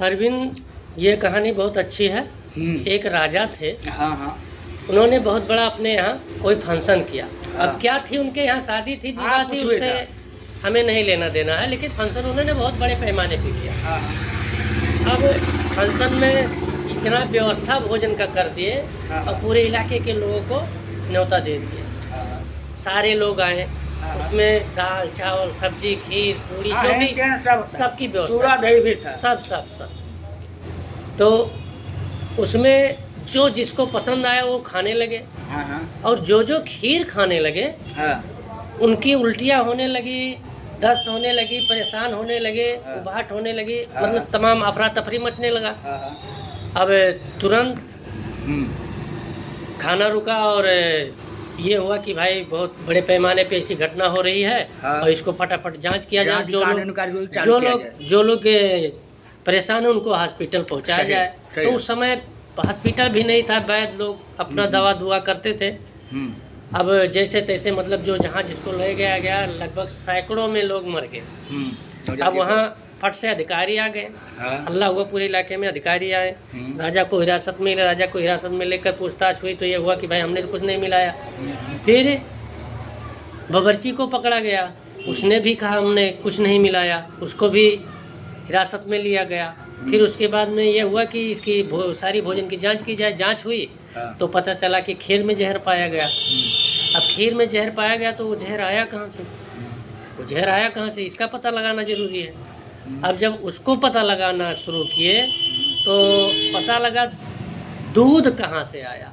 अरविंद, ये कहानी बहुत अच्छी है। एक राजा थे। हाँ हाँ। उन्होंने बहुत बड़ा अपने यहाँ कोई फंक्शन किया। हाँ। अब क्या थी, उनके यहाँ शादी थी, विवाह हाँ, थी, कुछ भी उससे हमें नहीं लेना देना है, लेकिन फंक्शन उन्होंने बहुत बड़े पैमाने पे किया। हाँ अब फंक्शन में इतना व्यवस्था भोजन का कर दिए हाँ। और पूरे इलाके के लोगों को न्योता दे दिए। हाँ। सारे लोग आए, हाँ। उसमें दाल चावल सब्जी खीर पूरी हाँ, जो है भी क्या, सब सबकी चूड़ा व्यवस्था, दही भी था। सब। तो उसमें जो जिसको पसंद आया वो खाने लगे, हाँ हाँ और जो खीर खाने लगे हाँ उनकी उल्टियाँ होने लगी, दस्त होने लगी, परेशान होने लगे, हाँ। उबाहट होने लगी, हाँ। मतलब तमाम अफरा तफरी मचने लगा। हाँ हाँ। अब तुरंत हम्म। खाना रुका और ये हुआ कि भाई बहुत बड़े पैमाने पे ऐसी घटना हो रही है। हाँ। और इसको फटाफट जांच किया जाए, जांच कानून कार्रवाई चालू जो किया लोग जाए। जो लोग परेशान है उनको हॉस्पिटल पहुंचाया सही, जाए। सही। तो उस समय हॉस्पिटल भी नहीं था, वैद्य लोग अपना दवा दुआ करते थे। हम्म। अब जैसे तैसे मतलब जो जहाँ जिसको ले गया गया, लगभग सैकड़ों में लोग मर गए। अब वहाँ फट से अधिकारी आ गए। हाँ। हल्ला हुआ पूरे इलाके में, अधिकारी आए, हम्म। राजा को हिरासत में ले, राजा को हिरासत में लेकर पूछताछ हुई तो ये हुआ कि भाई हमने तो कुछ नहीं मिलाया। फिर बावर्ची को पकड़ा गया, उसने भी कहा हमने कुछ नहीं मिलाया, उसको भी हिरासत में लिया गया। फिर उसके बाद में ये हुआ कि इसकी सारी भोजन की जांच की जाए। जांच हुई हाँ। तो पता चला कि खीर में जहर पाया गया। अब खीर में जहर पाया गया तो वो जहर आया कहाँ से, वो जहर आया कहाँ से, इसका पता लगाना जरूरी है। अब जब उसको पता लगाना शुरू किए तो पता लगा दूध कहाँ से आया।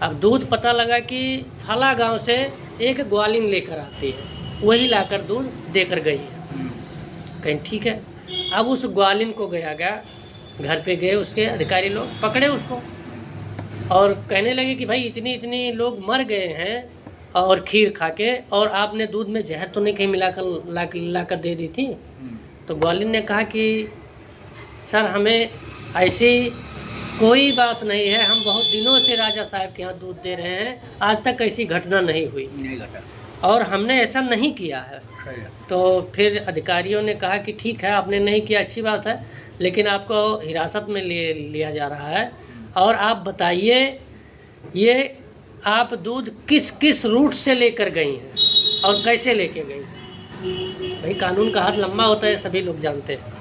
अब दूध पता लगा कि फला गांव से एक ग्वालिन लेकर आती है, वही लाकर दूध देकर गई है। कहीं ठीक है। अब उस ग्वालिन को गया घर पे गए, उसके अधिकारी लोग पकड़े उसको और कहने लगे कि भाई इतनी इतनी लोग मर गए हैं और खीर खा के, और आपने दूध में जहर तो नहीं कहीं मिलाकर लाकर दे दी थी। तो ग्वालिन ने कहा कि सर हमें ऐसी कोई बात नहीं है, हम बहुत दिनों से राजा साहब के यहाँ दूध दे रहे हैं, आज तक ऐसी घटना नहीं हुई, नहीं घटा, और हमने ऐसा नहीं किया है। सही है। तो फिर अधिकारियों ने कहा कि ठीक है आपने नहीं किया, अच्छी बात है, लेकिन आपको हिरासत में लिया जा रहा है, और आप बताइए ये आप दूध किस किस रूट से लेकर गई हैं और कैसे लेके गई। भाई कानून का हाथ लंबा होता है, सभी लोग जानते हैं।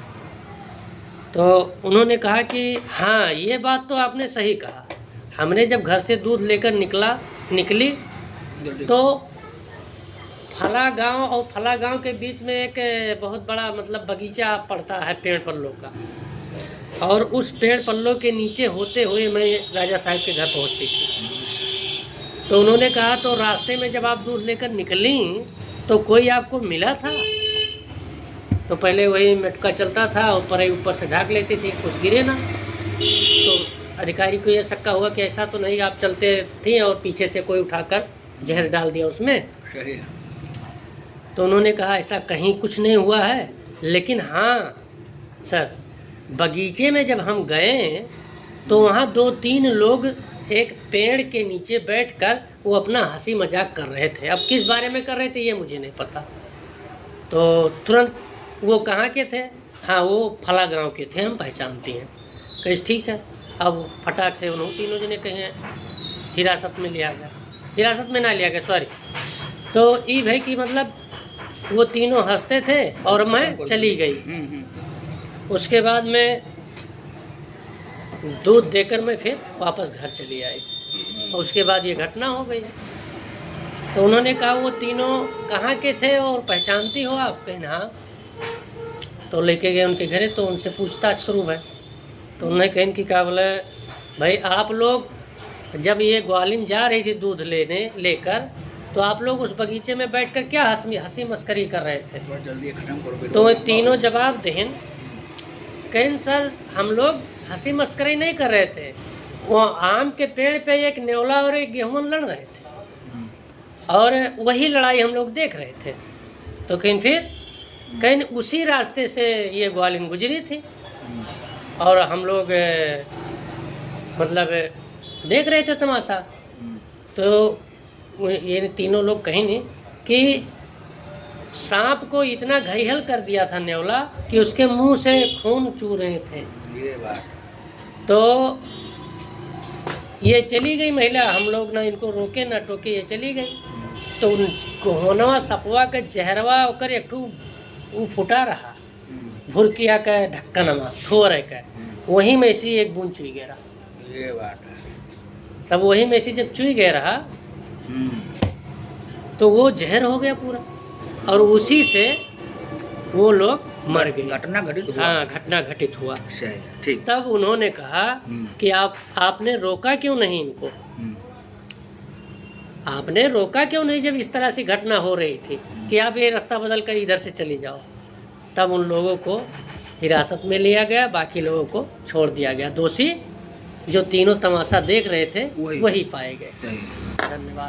तो उन्होंने कहा कि हाँ ये बात तो आपने सही कहा, हमने जब घर से दूध लेकर निकली तो फला गांव और फला गांव के बीच में एक बहुत बड़ा मतलब बगीचा पड़ता है पेड़ पल्लों का, और उस पेड़ पल्लों के नीचे होते हुए मैं राजा साहब के घर पहुंचती थी। तो उन्होंने कहा तो रास्ते में जब आप दूध लेकर निकली तो कोई आपको मिला था। तो पहले वही मटका चलता था, ऊपर से ढाक लेती थी, कुछ गिरे ना। तो अधिकारी को यह शक्का हुआ कि ऐसा तो नहीं, आप चलते थे और पीछे से कोई उठाकर जहर डाल दिया उसमें। सही है। तो उन्होंने कहा ऐसा कहीं कुछ नहीं हुआ है, लेकिन हाँ सर बगीचे में जब हम गए तो वहाँ 2-3 लोग एक पेड़ के नीचे बैठकर वो अपना हंसी मजाक कर रहे थे। अब किस बारे में कर रहे थे ये मुझे नहीं पता। तो तुरंत वो कहाँ के थे, हाँ वो फला गांव के थे, हम पहचानती हैं। कहीं ठीक है। अब फटाक से उन्होंने तीनों जने कहीं हिरासत में लिया गया, हिरासत में ना लिया गया सॉरी। तो ये भाई कि मतलब वो तीनों हंसते थे और मैं चली गई। उसके बाद में दूध देकर मैं फिर वापस घर चली आई, और उसके बाद ये घटना हो गई। तो उन्होंने कहा वो तीनों कहाँ के थे और पहचानती हो आप, कहीं हाँ। तो लेके गए उनके घरे, तो उनसे पूछताछ शुरू है। तो उन्होंने कहीं कि क्या बोले भाई आप लोग जब ये ग्वालिन जा रही थी दूध लेकर तो आप लोग उस बगीचे में बैठकर क्या हंसी मस्करी कर रहे थे। जल्दी खत्म करो। तो तीनों जवाब दें, कहीं सर हम लोग हंसी मस्करी नहीं कर रहे थे, वो आम के पेड़ पे एक नेवला और एक गेहूं लड़ रहे थे, और वही लड़ाई हम लोग देख रहे थे। तो कहीं उसी रास्ते से ये ग्वालिन गुजरी थी, और हम लोग मतलब देख रहे थे तमाशा। तो ये तीनों लोग कहीं नहीं कि सांप को इतना घायल कर दिया था नेवला कि उसके मुंह से खून चू रहे थे। ये बात तो ये चली गई महिला, हम लोग ना इनको रोके ना टोके, ये चली गई। तो उनको होनवा सपवा के जहरवा ओकर एक ठू उ फुटा रहा भुरकिया का ढक्कनमा ठोर का, वहीं में से एक बूंद चुई गया रहा। ये बात तब वहीं में से जब चुई गया रहा तो वो जहर हो गया पूरा, और उसी से वो लोग मर गए। घटना घटित हुआ। हाँ, घटना घटित हुआ। सही, ठीक। तब उन्होंने कहा कि आपने रोका क्यों नहीं इनको, आपने रोका क्यों नहीं जब इस तरह से घटना हो रही थी कि आप ये रास्ता बदल कर इधर से चली जाओ। तब उन लोगों को हिरासत में लिया गया, बाकी लोगों को छोड़ दिया गया। दोषी जो तीनों तमाशा देख रहे थे वही पाए गए। सही। धन्यवाद।